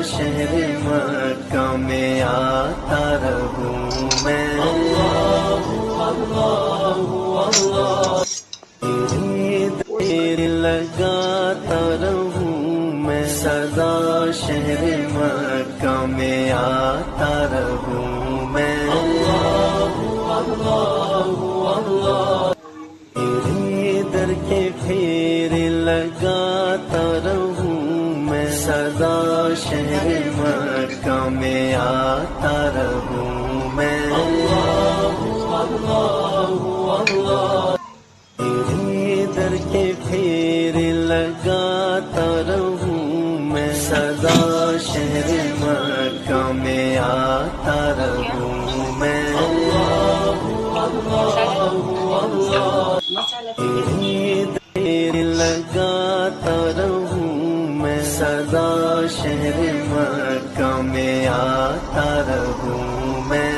शहर मक्का में आता रहूं मैं। तेरे लगाता रहूं मैं सदा, शहर मक्का में आता रहूं मैं। तेरे दर के फेरे लगाता रहूं मैं सदा, शहर मक्का में आता रहूं मैं। तेरे दर के फेरे लगाता रहूं मैं सदा, शहर मक्का में आता रहूं मैं। तेरे लगाता रहूं मैं सदा, शहर मक्का में आता रहूं मैं।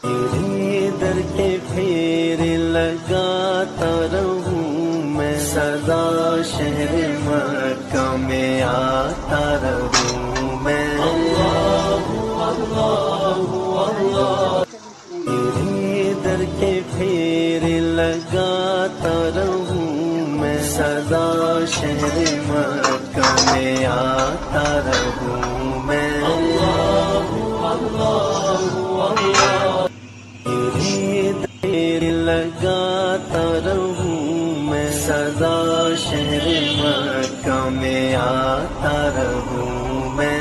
तेरे दर के फेरे लगाता रहूं मैं सदा, शहर मक्का में आता रहूं मैं। तेरे दर के फेरे लगाता रहूं मैं सदा, शहर मक्का में आता रहूं मैं। तेरे लगाता रहूं मैं सदा, शहर मक्का में आता रहूं मैं।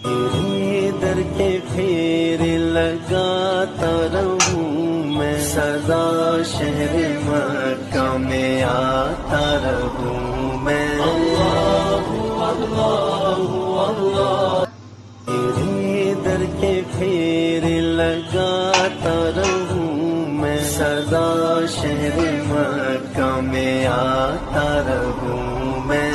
तेरे दर के फेरे लगाता रहूं मैं सदा, शहर मक्का में आता रहूं मैं। तेरे दर के फेरे लगाता रहूं मैं सदा, शहर मक्का में आता रहूं मैं।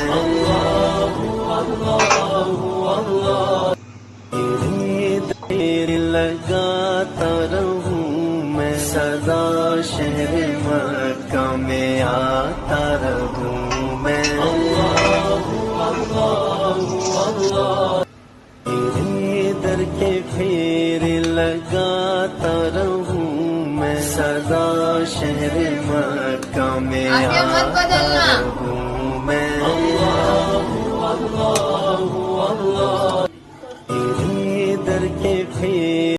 तेरे लगाता रहूं मैं सदा, शहर मक्का में आता रहूं मैं। तेरे दर के फेरे लगाता रहूं मैं सदा, शहर मक्का में आता रहूं।